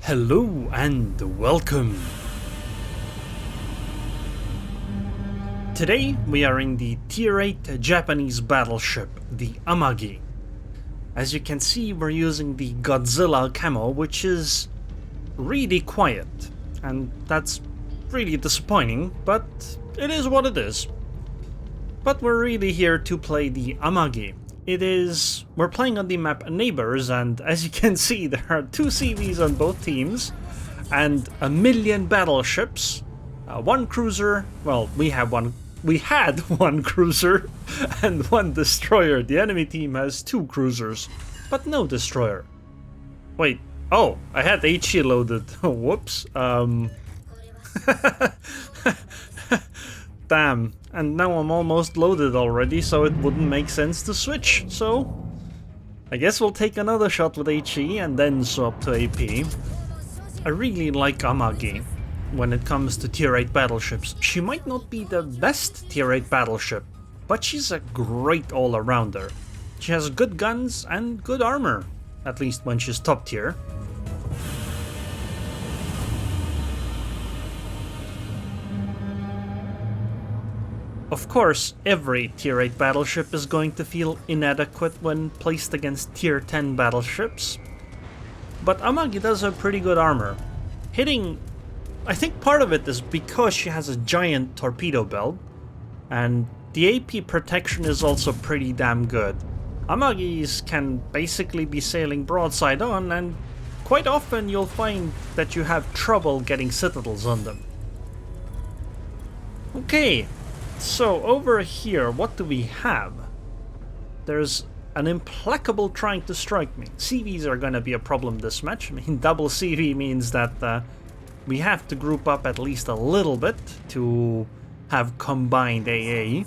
Hello and welcome. Today we are in the Tier 8 Japanese battleship, the Amagi. As you can see, we're using the Godzilla camo, which is really quiet, and that's really disappointing, but it is what it is. But we're really here to play the Amagi. We're playing on the map Neighbors, and as you can see, there are 2 CVs on both teams, and 1,000,000 battleships, 1 cruiser, well, we had one cruiser, and 1 destroyer. The enemy team has 2 cruisers, but no destroyer. Wait, oh, I had HE loaded, whoops, damn, and now I'm almost loaded already, so it wouldn't make sense to switch, so I guess we'll take another shot with HE and then swap to AP. I really like Amagi when it comes to Tier 8 battleships. She might not be the best Tier 8 battleship, but she's a great all-arounder. She has good guns and good armor, at least when she's top tier. Of course, every Tier 8 battleship is going to feel inadequate when placed against Tier 10 battleships, but Amagi does have pretty good armor. I think part of it is because she has a giant torpedo belt, and the AP protection is also pretty damn good. Amagis can basically be sailing broadside on, and quite often you'll find that you have trouble getting citadels on them. Okay. So over here, what do we have? There's an implacable trying to strike me. CVs are gonna be a problem this match. I mean, double CV means that we have to group up at least a little bit to have combined AA.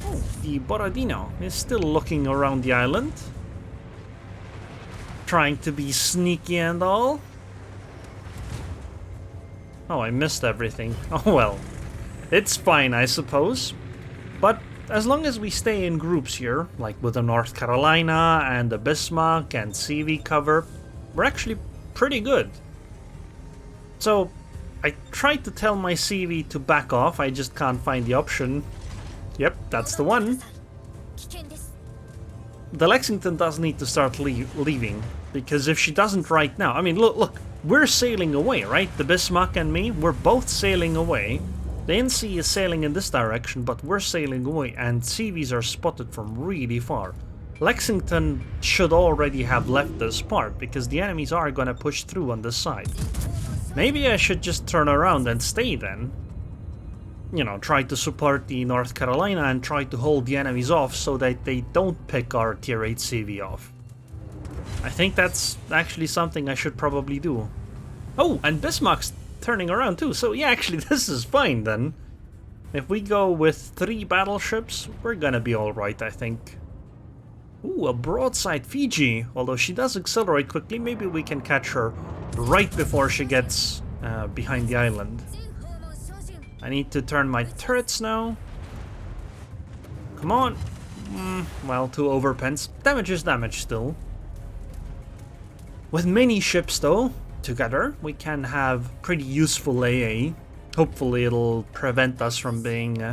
Oh, the Borodino is still looking around the island, trying to be sneaky and all. Oh, I missed everything. Oh well. It's fine, I suppose, but as long as we stay in groups here, like with the North Carolina and the Bismarck and CV cover, we're actually pretty good. So I tried to tell my CV to back off, I just can't find the option. Yep, that's the one. The Lexington does need to start leaving, because if she doesn't right now, I mean, look, we're sailing away, right? The Bismarck and me, we're both sailing away. The NC is sailing in this direction, but we're sailing away, and CVs are spotted from really far. Lexington should already have left this part, because the enemies are gonna push through on this side. Maybe I should just turn around and stay then. You know, try to support the North Carolina and try to hold the enemies off so that they don't pick our Tier 8 CV off. I think that's actually something I should probably do. Oh, and Bismarck's turning around too, so yeah, actually this is fine then. If we go with 3 battleships, we're gonna be alright, I think. Ooh, a broadside Fiji, although she does accelerate quickly, maybe we can catch her right before she gets behind the island. I need to turn my turrets now. Come on. Well, 2 overpens. Damage is damage still. With many ships though, together, we can have pretty useful AA. Hopefully it'll prevent us from being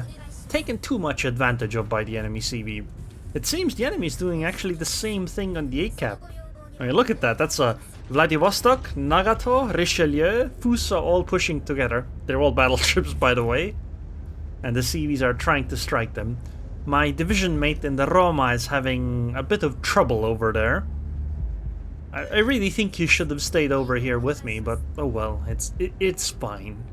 taken too much advantage of by the enemy CV. It seems the enemy is doing actually the same thing on the ACAP. I mean, look at that, that's a Vladivostok, Nagato, Richelieu, Fusa all pushing together. They're all battleships, by the way. And the CVs are trying to strike them. My division mate in the Roma is having a bit of trouble over there. I really think you should have stayed over here with me, but oh well, it's fine.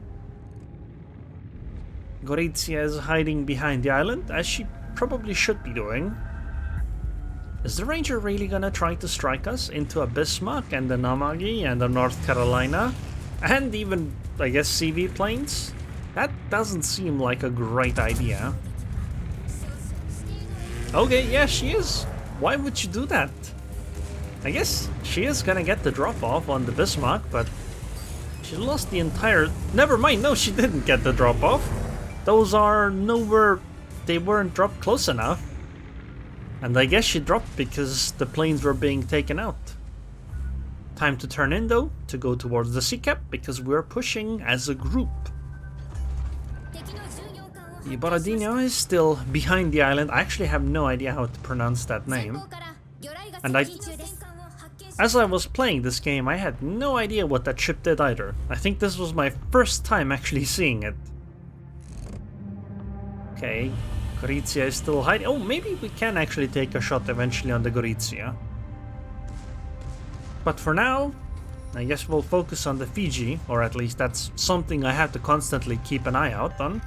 Gorizia is hiding behind the island, as she probably should be doing. Is the Ranger really gonna try to strike us into a Bismarck and an Amagi and a North Carolina? And even, I guess, CV planes? That doesn't seem like a great idea. Okay, yeah, she is. Why would you do that? I guess she is gonna get the drop-off on the Bismarck, but she lost the entire... Never mind, no, she didn't get the drop-off. Those are nowhere... They weren't dropped close enough. And I guess she dropped because the planes were being taken out. Time to turn in though, to go towards the sea cap, because we're pushing as a group. The Borodino is still behind the island. I actually have no idea how to pronounce that name. And as I was playing this game, I had no idea what that ship did either. I think this was my first time actually seeing it. Okay, Gorizia is still hiding. Oh, maybe we can actually take a shot eventually on the Gorizia. But for now, I guess we'll focus on the Fiji, or at least that's something I have to constantly keep an eye out on.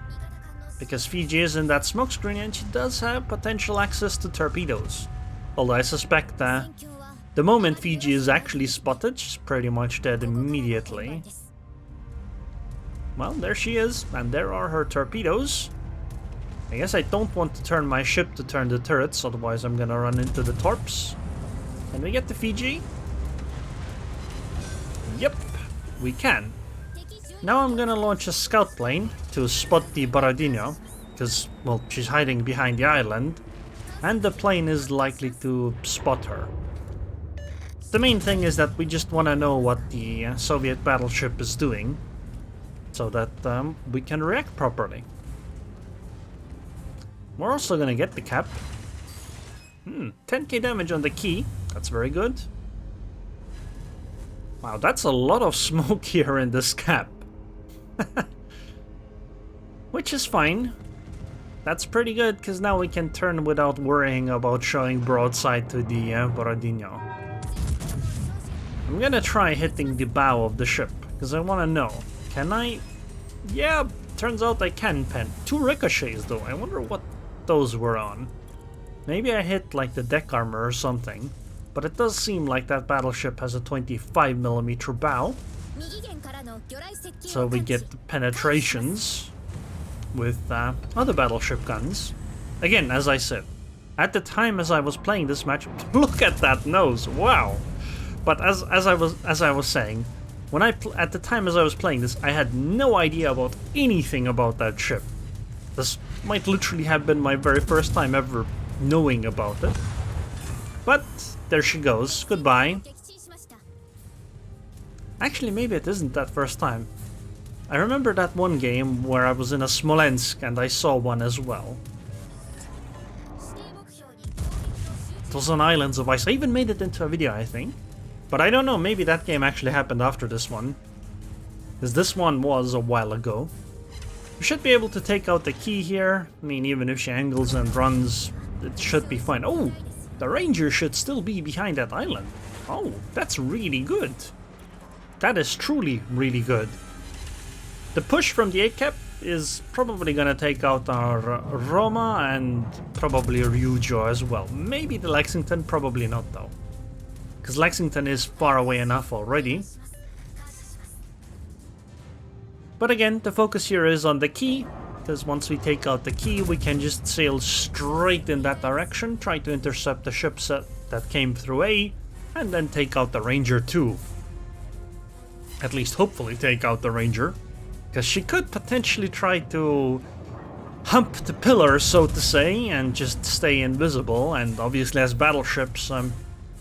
Because Fiji is in that smokescreen and she does have potential access to torpedoes. Although I suspect the moment Fiji is actually spotted, she's pretty much dead immediately. Well, there she is, and there are her torpedoes. I guess I don't want to turn my ship to turn the turrets, otherwise I'm gonna run into the torps. Can we get the Fiji? Yep, we can. Now I'm gonna launch a scout plane to spot the Borodino, because, well, she's hiding behind the island, and the plane is likely to spot her. The main thing is that we just want to know what the Soviet battleship is doing, so that we can react properly. We're also gonna get the cap. 10k damage on the key, that's very good. Wow, that's a lot of smoke here in this cap. Which is fine. That's pretty good, because now we can turn without worrying about showing broadside to the Borodino. I'm gonna try hitting the bow of the ship, because I want to know. Can I? Yeah, turns out I can pen. 2 ricochets though, I wonder what those were on. Maybe I hit like the deck armor or something. But it does seem like that battleship has a 25mm bow. So we get the penetrations with other battleship guns. Again, as I said, at the time as I was playing this match, look at that nose, wow! But as I was saying, when at the time as I was playing this, I had no idea about anything about that ship. This might literally have been my very first time ever knowing about it. But there she goes. Goodbye. Actually, maybe it isn't that first time. I remember that one game where I was in a Smolensk and I saw one as well. It was on Islands of Ice. I even made it into a video, I think. But I don't know, maybe that game actually happened after this one. Because this one was a while ago. We should be able to take out the key here. I mean, even if she angles and runs, it should be fine. Oh! The Ranger should still be behind that island. Oh, that's really good. That is truly really good. The push from the A-cap is probably gonna take out our Roma and probably Ryujo as well. Maybe the Lexington, probably not though. Because Lexington is far away enough already. But again, the focus here is on the key. Because once we take out the key, we can just sail straight in that direction, try to intercept the ships that came through A, and then take out the Ranger too. At least hopefully take out the Ranger, because she could potentially try to hump the pillar, so to say, and just stay invisible, and obviously as battleships,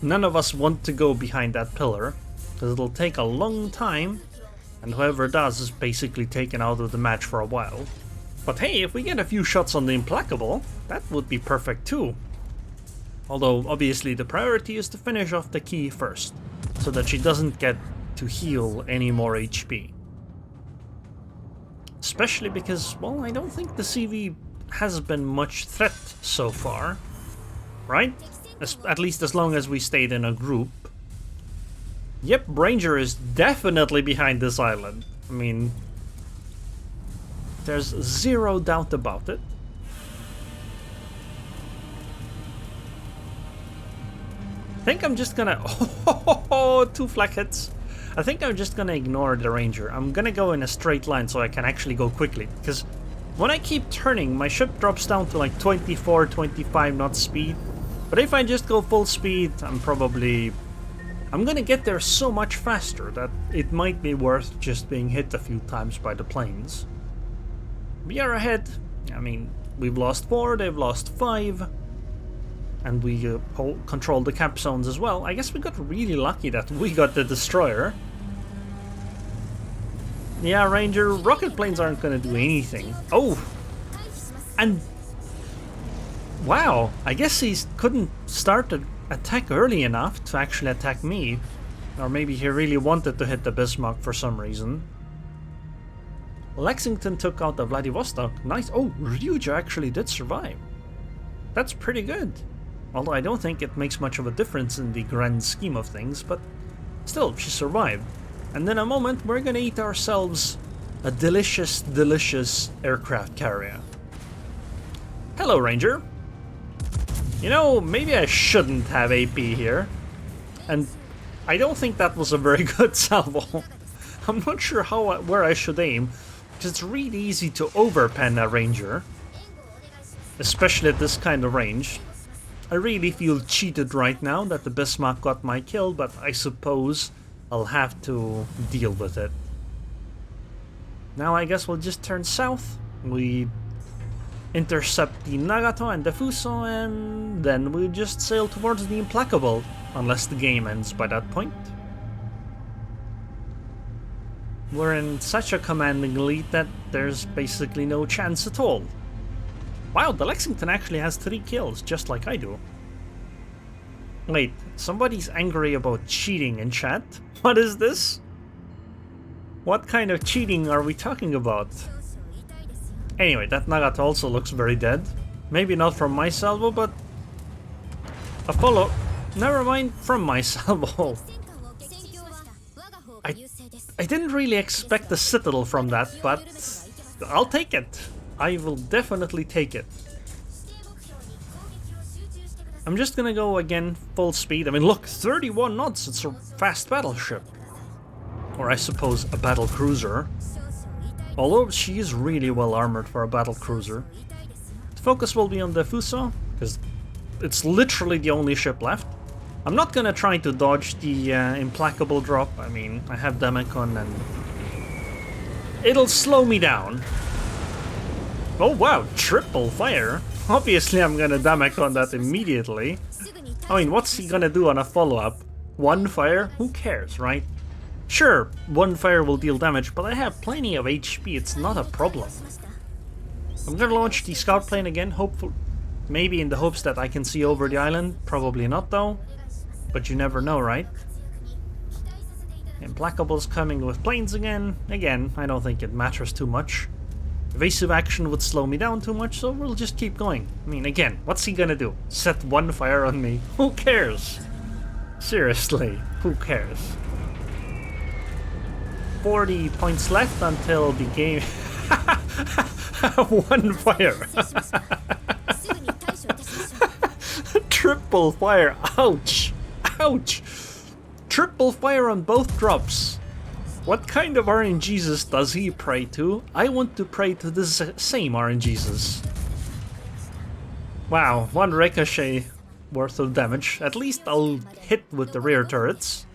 none of us want to go behind that pillar, because it'll take a long time, and whoever does is basically taken out of the match for a while. But hey, if we get a few shots on the Implacable, that would be perfect too. Although, obviously, the priority is to finish off the key first, so that she doesn't get to heal any more HP. Especially because, well, I don't think the CV has been much threat so far, right? At least as long as we stayed in a group. Yep, Ranger is definitely behind this island. I mean, there's zero doubt about it. I think I'm just gonna... Oh, 2 flak hits. I think I'm just gonna ignore the Ranger. I'm gonna go in a straight line so I can actually go quickly. Because when I keep turning, my ship drops down to like 24, 25 knots speed. But if I just go full speed, I'm gonna get there so much faster that it might be worth just being hit a few times by the planes. We are ahead. I mean, we've lost 4, they've lost 5. and we controlled the cap zones as well. I guess we got really lucky that we got the destroyer. Yeah, Ranger, rocket planes aren't gonna do anything. Oh! And... wow, I guess he couldn't start the attack early enough to actually attack me. Or maybe he really wanted to hit the Bismarck for some reason. Lexington took out the Vladivostok. Nice. Oh, Ryuja actually did survive. That's pretty good. Although I don't think it makes much of a difference in the grand scheme of things, but still, she survived. And in a moment, we're gonna eat ourselves a delicious, delicious aircraft carrier. Hello, Ranger. You know, maybe I shouldn't have AP here. And I don't think that was a very good salvo. I'm not sure where I should aim, because it's really easy to overpen a Ranger. Especially at this kind of range. I really feel cheated right now that the Bismarck got my kill, but I suppose I'll have to deal with it. Now I guess we'll just turn south. We intercept the Nagato and the Fuso, and then we just sail towards the Implacable, unless the game ends by that point. We're in such a commanding lead that there's basically no chance at all. Wow, the Lexington actually has 3 kills, just like I do. Wait, somebody's angry about cheating in chat? What is this? What kind of cheating are we talking about? Anyway, that Nagato also looks very dead. Maybe not from my salvo, but... a follow. Never mind, from my salvo. I didn't really expect a Citadel from that, but... I'll take it. I will definitely take it. I'm just gonna go again full speed. I mean, look, 31 knots, it's a fast battleship. Or I suppose a battle cruiser. Although she is really well armored for a battle cruiser. The focus will be on the Fuso, because it's literally the only ship left. I'm not gonna try to dodge the Implacable drop. I mean, I have Demicon and... it'll slow me down. Oh wow, triple fire. Obviously I'm gonna Demicon that immediately. I mean, what's he gonna do on a follow-up? 1 fire? Who cares, right? Sure, 1 fire will deal damage, but I have plenty of HP, it's not a problem. I'm gonna launch the scout plane again, hopefully. Maybe in the hopes that I can see over the island. Probably not though. But you never know, right? Implacable's coming with planes again. Again, I don't think it matters too much. Evasive action would slow me down too much, so we'll just keep going. I mean, again, what's he gonna do? Set 1 fire on me? Who cares? Seriously, who cares? 40 points left until the game... 1 fire! Triple fire! Ouch! Ouch! Triple fire on both drops! What kind of RNGesus does he pray to? I want to pray to the same RNGesus. Wow, 1 ricochet worth of damage. At least I'll hit with the rear turrets.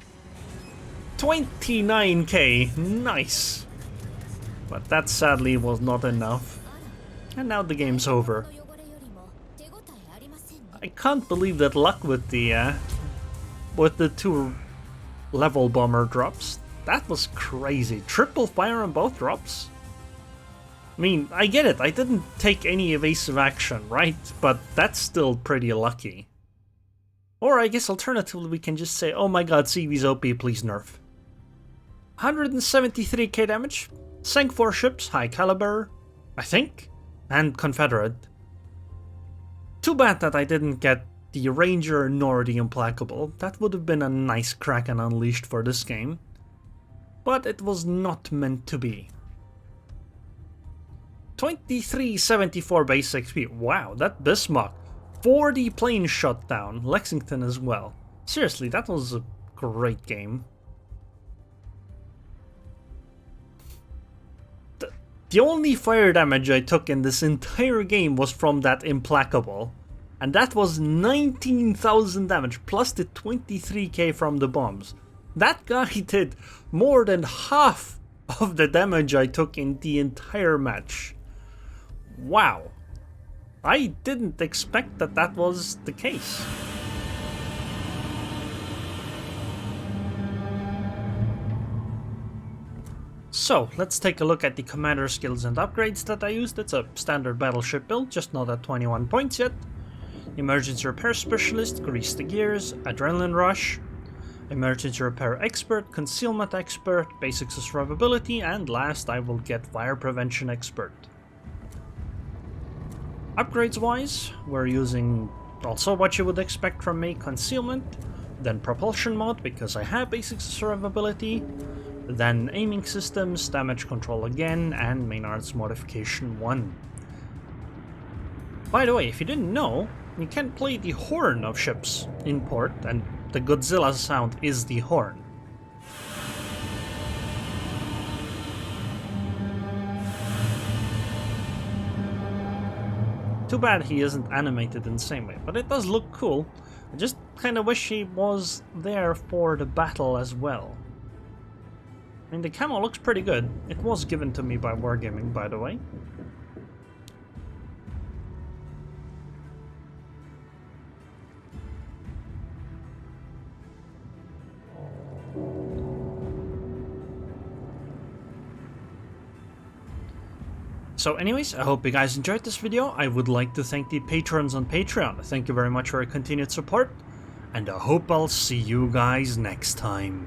29k, nice! But that sadly was not enough. And now the game's over. I can't believe that luck with the 2 level bomber drops. That was crazy. Triple fire on both drops? I mean, I get it, I didn't take any evasive action, right? But that's still pretty lucky. Or I guess alternatively we can just say, oh my god, CV's OP, please nerf. 173k damage, sank 4 ships, high caliber, I think, and Confederate. Too bad that I didn't get the Ranger nor the Implacable. That would have been a nice Kraken Unleashed for this game. But it was not meant to be. 2374 base XP. Wow, that Bismarck. 40 planes shot down. Lexington as well. Seriously, that was a great game. The only fire damage I took in this entire game was from that Implacable. And that was 19,000 damage plus the 23k from the bombs. That guy did more than half of the damage I took in the entire match. Wow. I didn't expect that that was the case. So, let's take a look at the commander skills and upgrades that I used. It's a standard battleship build, just not at 21 points yet. Emergency repair specialist, grease the gears, adrenaline rush, emergency repair expert, concealment expert, basic survivability, and last I will get fire prevention expert. Upgrades wise, we're using also what you would expect from me, concealment, then propulsion mod because I have basic survivability, then aiming systems, damage control again, and main arts modification 1. By the way, if you didn't know, you can play the horn of ships in port, and the Godzilla sound is the horn. Too bad he isn't animated in the same way, but it does look cool. I just kinda wish he was there for the battle as well. I mean, the camo looks pretty good. It was given to me by Wargaming, by the way. So anyways, I hope you guys enjoyed this video. I would like to thank the patrons on Patreon. Thank you very much for your continued support, and I hope I'll see you guys next time.